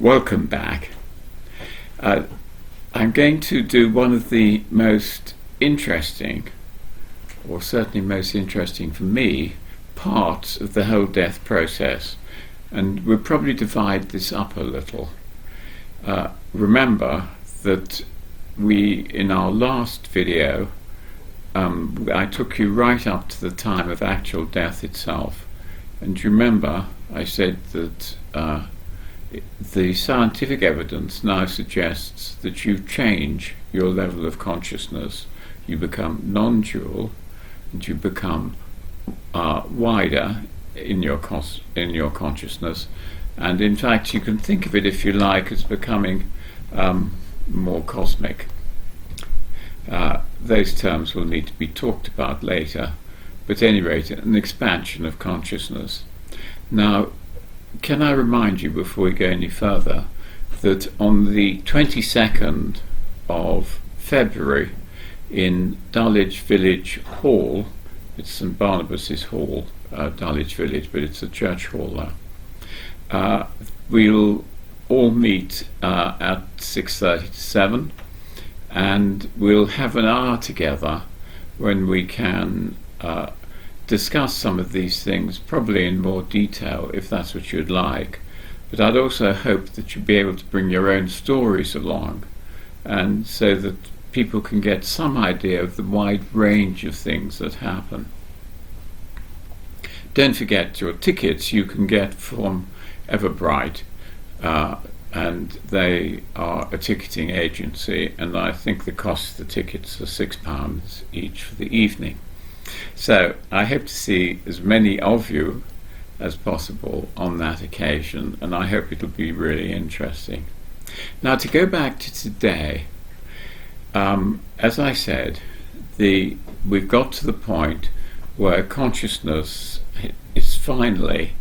Welcome back. I'm going to do one of the most interesting, or certainly most interesting for me, parts of the whole death process, and we'll probably divide this up a little. Remember that in our last video, I took you right up to the time of actual death itself, and remember I said that the scientific evidence now suggests that you change your level of consciousness. You become non-dual, and you become wider in your consciousness, and in fact you can think of it, if you like, as becoming more cosmic. Those terms will need to be talked about later, but at any rate, an expansion of consciousness. Now, can I remind you, before we go any further, that on the 22nd of February in Dulwich Village Hall, it's St Barnabas's Hall, Dulwich Village, but it's a church hall there, we'll all meet at 6:30 to 7, and we'll have an hour together when we can discuss some of these things, probably in more detail if that's what you'd like. But I'd also hope that you'll be able to bring your own stories along, and so that people can get some idea of the wide range of things that happen. Don't forget, your tickets you can get from Everbright, and they are a ticketing agency, and I think the cost of the tickets are £6 each for the evening. So I hope to see as many of you as possible on that occasion, and I hope it'll be really interesting. Now, to go back to today, as I said, we've got to the point where consciousness is finally,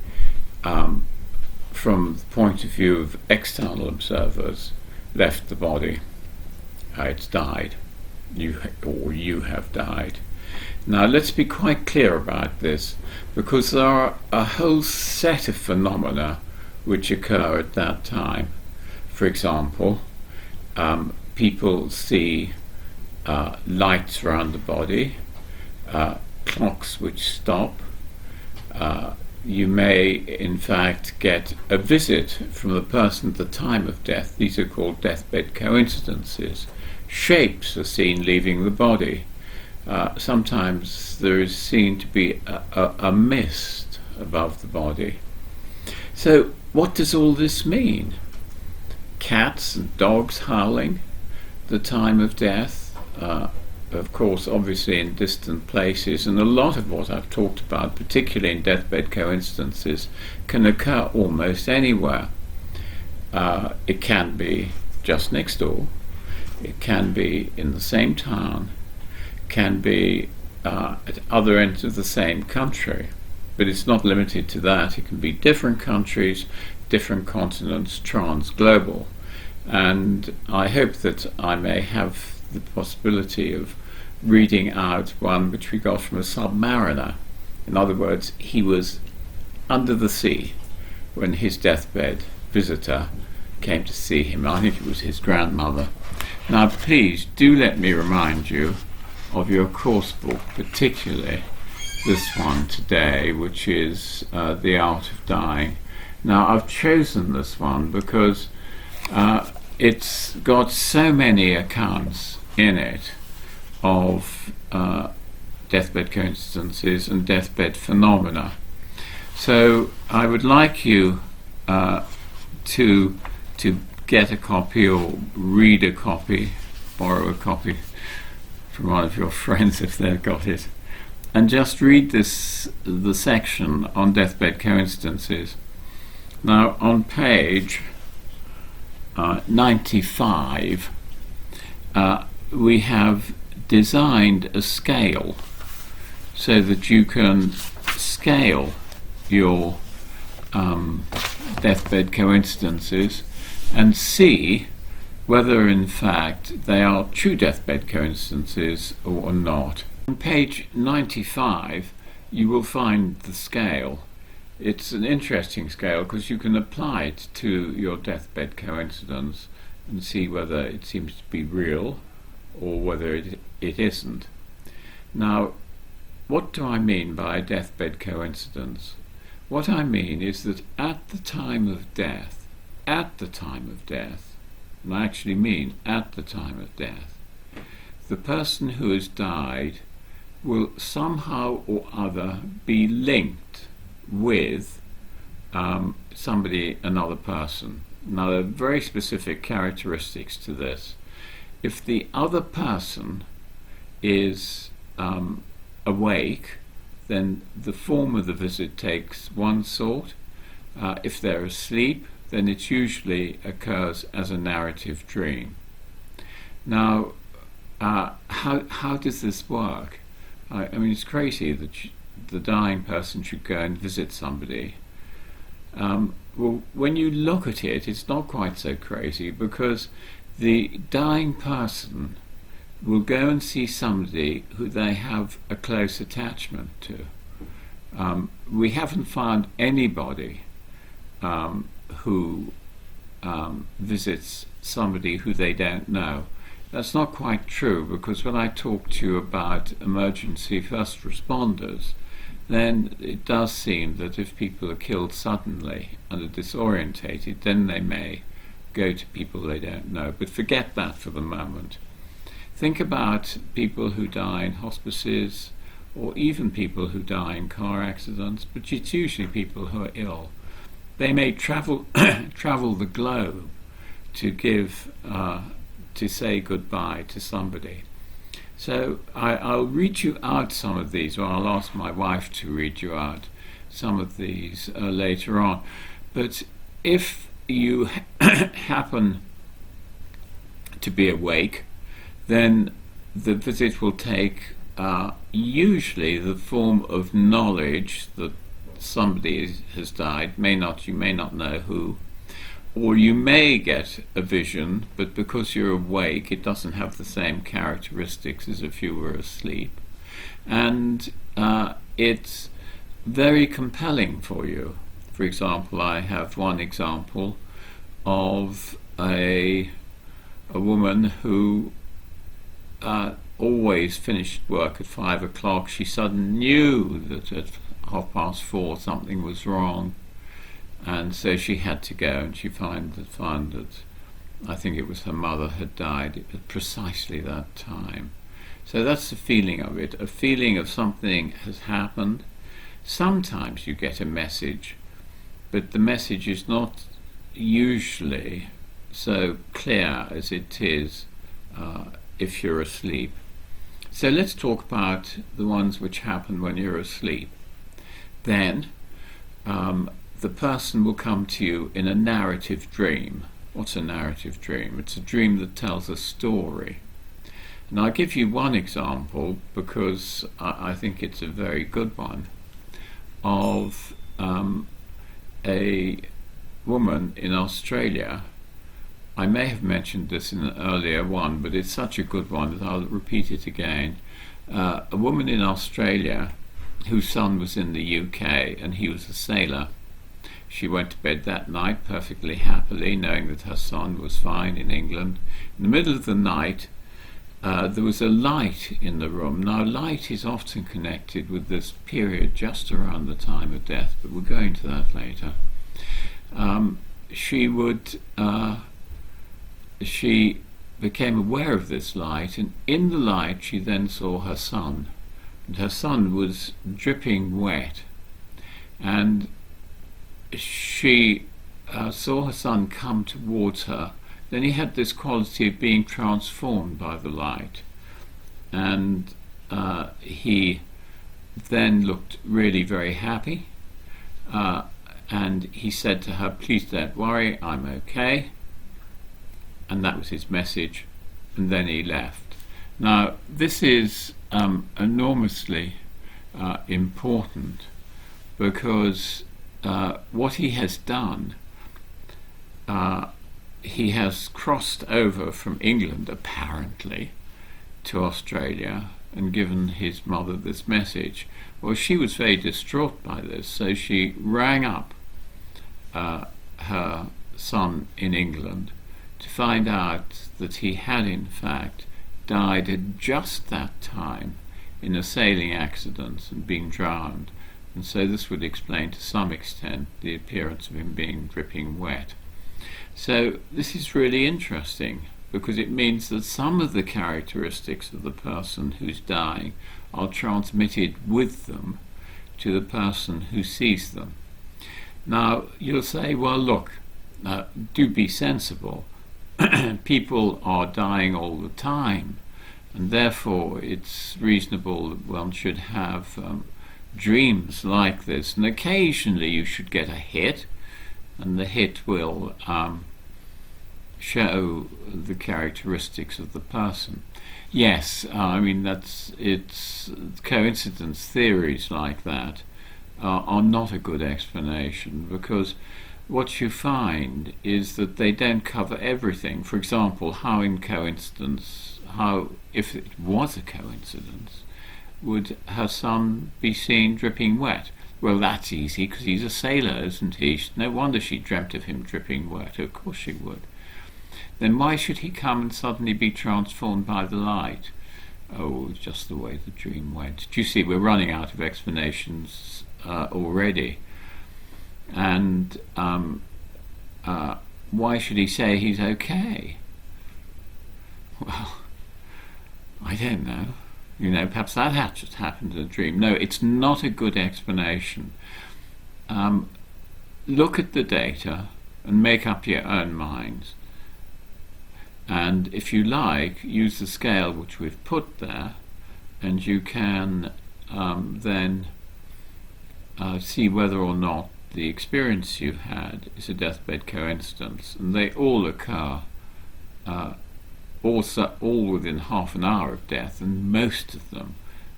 from the point of view of external observers, left the body. It's died. You have died. Now, let's be quite clear about this, because there are a whole set of phenomena which occur at that time. For example, people see lights around the body, clocks which stop. You may, in fact, get a visit from the person at the time of death. These are called deathbed coincidences. Shapes are seen leaving the body. Sometimes there is seen to be a mist above the body. So what does all this mean? Cats and dogs howling, the time of death, of course obviously in distant places, and a lot of what I've talked about, particularly in deathbed coincidences, can occur almost anywhere. It can be just next door, it can be in the same town, can be at other ends of the same country, but it's not limited to that. It can be different countries, different continents, trans-global, and I hope that I may have the possibility of reading out one which we got from a submariner. In other words, he was under the sea when his deathbed visitor came to see him. I think it was his grandmother. Now please do let me remind you of your course book, particularly this one today, which is The Art of Dying. Now, I've chosen this one because it's got so many accounts in it of deathbed coincidences and deathbed phenomena. So I would like you to get a copy, or read a copy, borrow a copy from one of your friends if they've got it, and just read the section on deathbed coincidences. Now, on page 95, we have designed a scale so that you can scale your deathbed coincidences and see whether in fact they are true deathbed coincidences or not. On page 95 you will find the scale, It's an interesting scale because you can apply it to your deathbed coincidence and see whether it seems to be real or whether it isn't. Now, what do I mean by a deathbed coincidence? What I mean is that at the time of death, and I actually mean at the time of death, the person who has died will somehow or other be linked with another person. Now, there are very specific characteristics to this. If the other person is awake, then the form of the visit takes one sort. If they're asleep, then it usually occurs as a narrative dream. Now, how does this work? I mean, it's crazy that the dying person should go and visit somebody. Well, when you look at it, it's not quite so crazy, because the dying person will go and see somebody who they have a close attachment to. We haven't found anybody who visits somebody who they don't know. That's not quite true, because when I talk to you about emergency first responders, then it does seem that if people are killed suddenly and are disorientated, then they may go to people they don't know. But forget that for the moment. Think about people who die in hospices, or even people who die in car accidents, but it's usually people who are ill. They may travel the globe to give to say goodbye to somebody. So I'll read you out some of these, or I'll ask my wife to read you out some of these later on. But if you happen to be awake, then the visit will take usually the form of knowledge that somebody has died. You may not know who, or you may get a vision, but because you're awake, it doesn't have the same characteristics as if you were asleep, and it's very compelling for you. For example, I have one example of a woman who always finished work at 5 o'clock. She suddenly knew that at 4:30 something was wrong, and so she had to go, and she found that I think it was her mother had died at precisely that time. So that's the feeling of it, a feeling of something has happened. Sometimes you get a message, but the message is not usually so clear as it is if you're asleep. So let's talk about the ones which happen when you're asleep. Then the person will come to you in a narrative dream. What's a narrative dream? It's a dream that tells a story. And I'll give you one example, because I think it's a very good one, of a woman in Australia. I may have mentioned this in an earlier one, but it's such a good one that I'll repeat it again. A woman in Australia whose son was in the UK, and he was a sailor. She went to bed that night perfectly happily, knowing that her son was fine in England. In the middle of the night, there was a light in the room. Now, light is often connected with this period just around the time of death, but we'll go into that later. She became aware of this light, and in the light she then saw her son. And her son was dripping wet, and she saw her son come towards her. Then he had this quality of being transformed by the light, and he then looked really very happy, and he said to her, "Please don't worry, I'm okay." And that was his message, and then he left. Now, this is enormously important, because what he has done, he has crossed over from England, apparently, to Australia, and given his mother this message. Well, she was very distraught by this, so she rang up her son in England to find out that he had in fact died at just that time in a sailing accident and being drowned, and so this would explain to some extent the appearance of him being dripping wet. So this is really interesting, because it means that some of the characteristics of the person who's dying are transmitted with them to the person who sees them. Now, you'll say, well, look, do be sensible. People are dying all the time, and therefore it's reasonable that one should have dreams like this, and occasionally you should get a hit, and the hit will show the characteristics of the person. Yes, I mean, it's coincidence theories like that are not a good explanation, because what you find is that they don't cover everything. For example, how if it was a coincidence, would her son be seen dripping wet? Well, that's easy, because he's a sailor, isn't he? No wonder she dreamt of him dripping wet. Of course she would. Then why should he come and suddenly be transformed by the light? Oh, just the way the dream went. Do you see, we're running out of explanations already. And why should he say he's okay? Well, I don't know. Perhaps that had just happened in a dream. No, it's not a good explanation. Look at the data and make up your own minds. And if you like, use the scale which we've put there, and you can then see whether or not the experience you had is a deathbed coincidence. And they all occur all within half an hour of death, and most of them,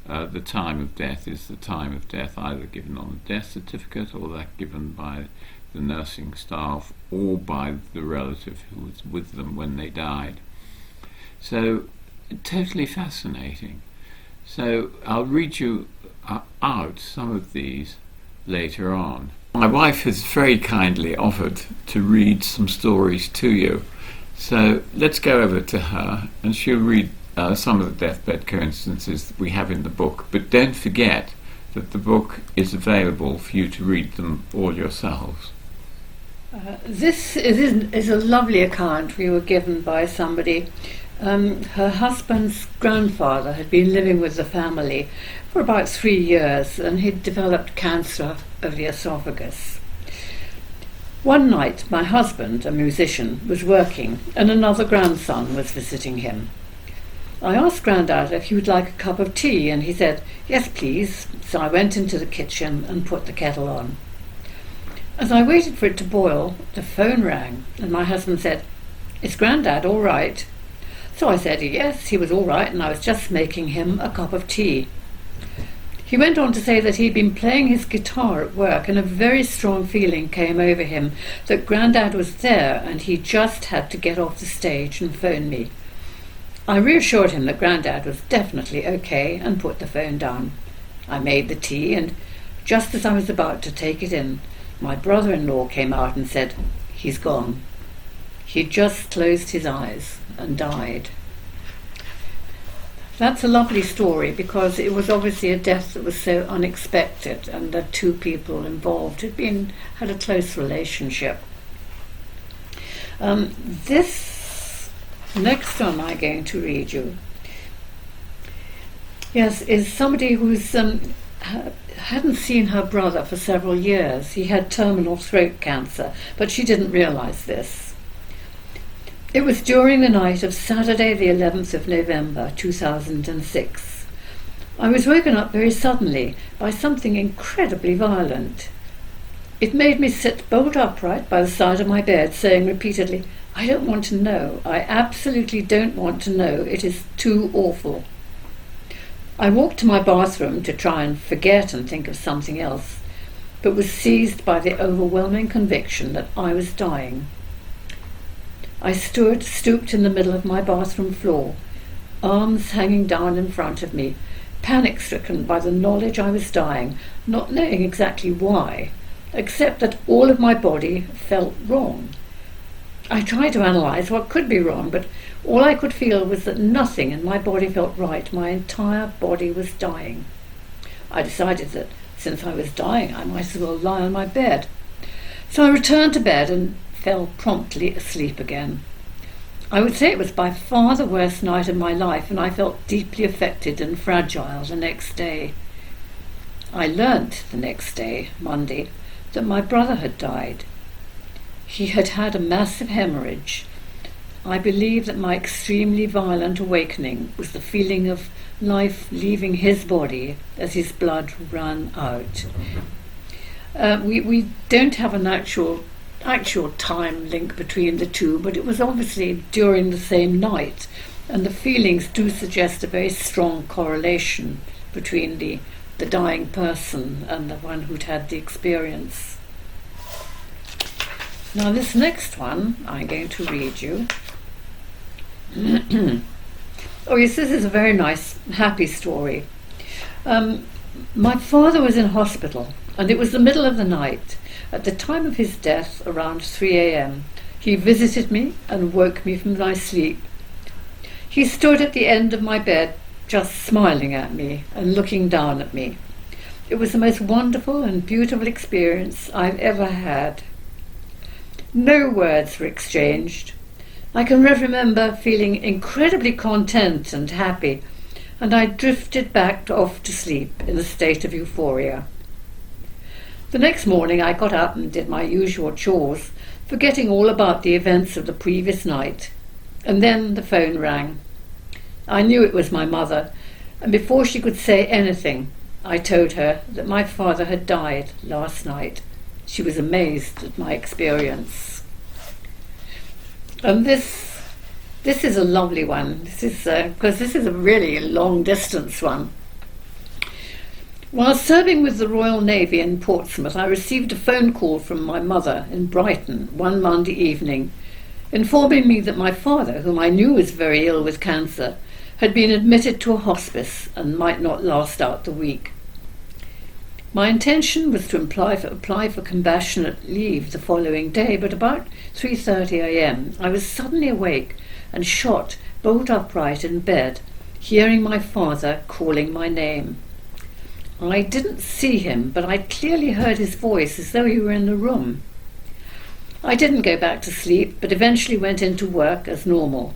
the time of death is the time of death either given on the death certificate, or that given by the nursing staff, or by the relative who was with them when they died. So, totally fascinating. So, I'll read you out some of these later on. My wife has very kindly offered to read some stories to you. So let's go over to her, and she'll read some of the deathbed coincidences that we have in the book. But don't forget that the book is available for you to read them all yourselves. This is a lovely account we were given by somebody. Her husband's grandfather had been living with the family for about 3 years, and he'd developed cancer of the esophagus. One night, my husband, a musician, was working, and another grandson was visiting him. I asked Grandad if he would like a cup of tea, and he said, "Yes, please." So I went into the kitchen and put the kettle on. As I waited for it to boil, the phone rang, and my husband said, "Is Grandad all right?" So I said yes, he was all right, and I was just making him a cup of tea. He went on to say that he'd been playing his guitar at work, and a very strong feeling came over him that Grandad was there, and he just had to get off the stage and phone me. I reassured him that Grandad was definitely okay and put the phone down. I made the tea, and just as I was about to take it in, my brother-in-law came out and said, "He's gone. He just closed his eyes and died." That's a lovely story, because it was obviously a death that was so unexpected, and the two people involved had a close relationship. This next one I'm going to read you, yes, is somebody who's hadn't seen her brother for several years. He had terminal throat cancer, but she didn't realise this. It was during the night of Saturday the 11th of November 2006. I was woken up very suddenly by something incredibly violent. It made me sit bolt upright by the side of my bed, saying repeatedly, "I don't want to know. I absolutely don't want to know. It is too awful." I walked to my bathroom to try and forget and think of something else, but was seized by the overwhelming conviction that I was dying. I stooped in the middle of my bathroom floor, arms hanging down in front of me, panic-stricken by the knowledge I was dying, not knowing exactly why, except that all of my body felt wrong. I tried to analyse what could be wrong, but all I could feel was that nothing in my body felt right. My entire body was dying. I decided that since I was dying, I might as well lie on my bed. So I returned to bed and fell promptly asleep again. I would say it was by far the worst night of my life, and I felt deeply affected and fragile the next day. I learnt the next day, Monday, that my brother had died. He had had a massive hemorrhage. I believe that my extremely violent awakening was the feeling of life leaving his body as his blood ran out. We don't have an actual time link between the two, but it was obviously during the same night, and the feelings do suggest a very strong correlation between the dying person and the one who'd had the experience. Now this next one I'm going to read you. Oh yes, this is a very nice, happy story. My father was in hospital, and it was the middle of the night. At the time of his death, around 3 a.m, he visited me and woke me from my sleep. He stood at the end of my bed, just smiling at me and looking down at me. It was the most wonderful and beautiful experience I've ever had. No words were exchanged. I can remember feeling incredibly content and happy, and I drifted back off to sleep in a state of euphoria. The next morning I got up and did my usual chores, forgetting all about the events of the previous night, and then the phone rang. I knew it was my mother, and before she could say anything, I told her that my father had died last night. She was amazed at my experience. And this is a lovely one. This is because this is a really long distance one. While serving with the Royal Navy in Portsmouth, I received a phone call from my mother in Brighton one Monday evening, informing me that my father, whom I knew was very ill with cancer, had been admitted to a hospice and might not last out the week. My intention was to apply for compassionate leave the following day, but about 3:30 a.m. I was suddenly awake and shot bolt upright in bed, hearing my father calling my name. I didn't see him, but I clearly heard his voice as though he were in the room. I didn't go back to sleep, but eventually went into work as normal,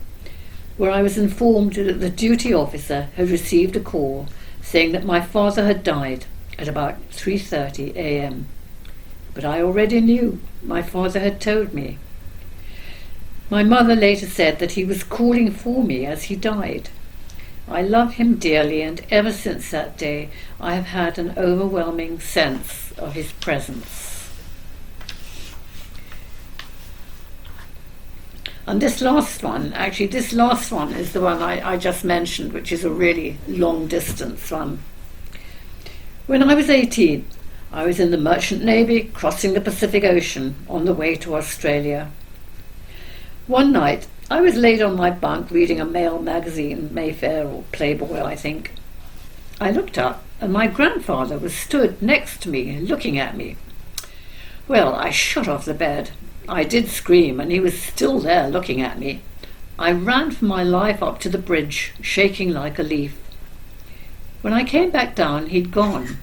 where I was informed that the duty officer had received a call saying that my father had died at about 3:30 a.m. But I already knew. My father had told me. My mother later said that he was calling for me as he died. I love him dearly, and ever since that day I have had an overwhelming sense of his presence. And this last one is the one I just mentioned, which is a really long distance one. When I was 18, I was in the Merchant Navy crossing the Pacific Ocean on the way to Australia. One night, I was laid on my bunk reading a male magazine, Mayfair or Playboy, I think. I looked up, and my grandfather was stood next to me, looking at me. Well, I shot off the bed. I did scream, and he was still there looking at me. I ran for my life up to the bridge, shaking like a leaf. When I came back down, he'd gone.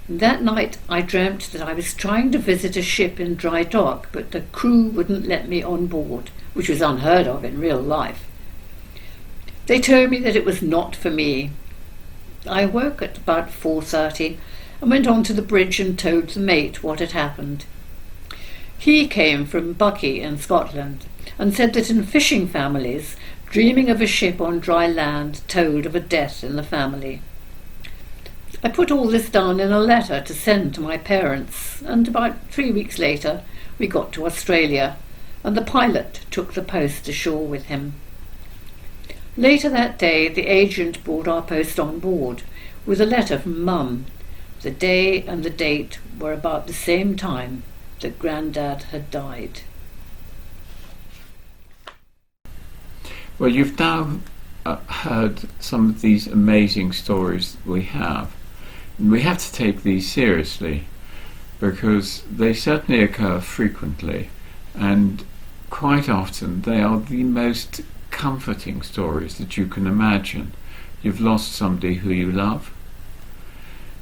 That night I dreamt that I was trying to visit a ship in dry dock, but the crew wouldn't let me on board, which was unheard of in real life. They told me that it was not for me. I woke at about 4:30 and went on to the bridge and told the mate what had happened. He came from Buckie in Scotland and said that in fishing families, dreaming of a ship on dry land told of a death in the family. I put all this down in a letter to send to my parents, and about 3 weeks later we got to Australia, and the pilot took the post ashore with him. Later that day the agent brought our post on board with a letter from Mum. The day and the date were about the same time that Grandad had died. Well, you've now heard some of these amazing stories that we have. And we have to take these seriously because they certainly occur frequently, and quite often they are the most comforting stories that you can imagine. You've lost somebody who you love,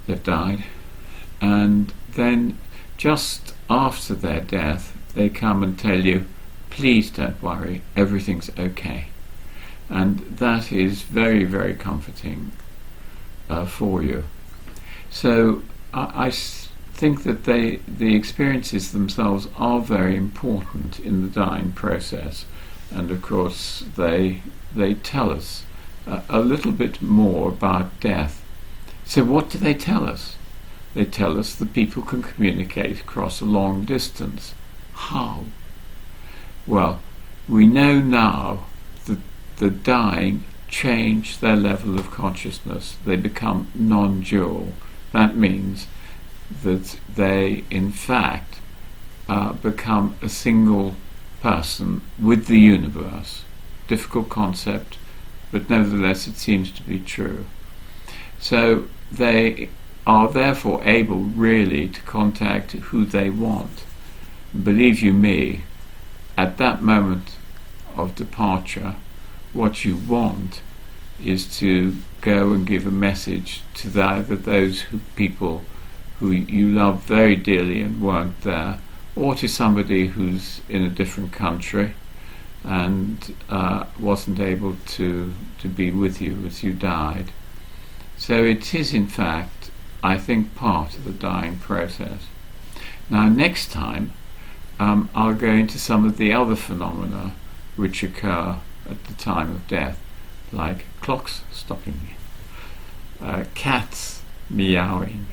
they've died, and then just after their death they come and tell you, please don't worry, everything's okay. And that is very, very comforting for you. So I think that the experiences themselves are very important in the dying process, and of course they tell us a little bit more about death. So what do they tell us? They tell us that people can communicate across a long distance. How? Well, we know now that the dying change their level of consciousness. They become non-dual. That means that they, in fact, become a single person with the universe. Difficult concept, but nevertheless it seems to be true. So they are therefore able really to contact who they want. Believe you me, at that moment of departure, what you want is to go and give a message to either those people who you love very dearly and weren't there, or to somebody who's in a different country and wasn't able to be with you as you died. So it is, in fact, I think, part of the dying process. Now, next time, I'll go into some of the other phenomena which occur at the time of death, like clocks stopping, cats meowing,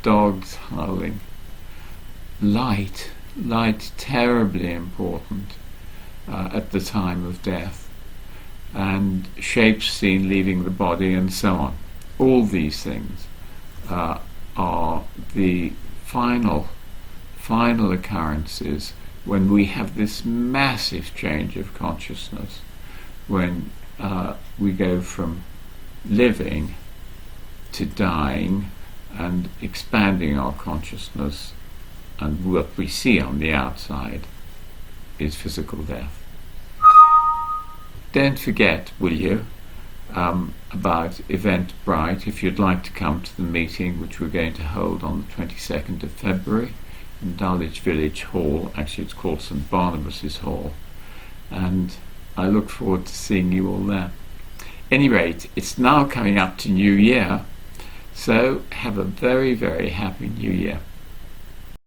dogs howling, light terribly important at the time of death, and shapes seen leaving the body, and so on. All these things are the final occurrences when we have this massive change of consciousness, when we go from living to dying and expanding our consciousness, and what we see on the outside is physical death. Don't forget, will you, about Eventbrite, if you'd like to come to the meeting which we're going to hold on the 22nd of February in Dulwich Village Hall. Actually, it's called St Barnabas's Hall, and I look forward to seeing you all there. Any rate, it's now coming up to New Year, so have a very, very happy New Year.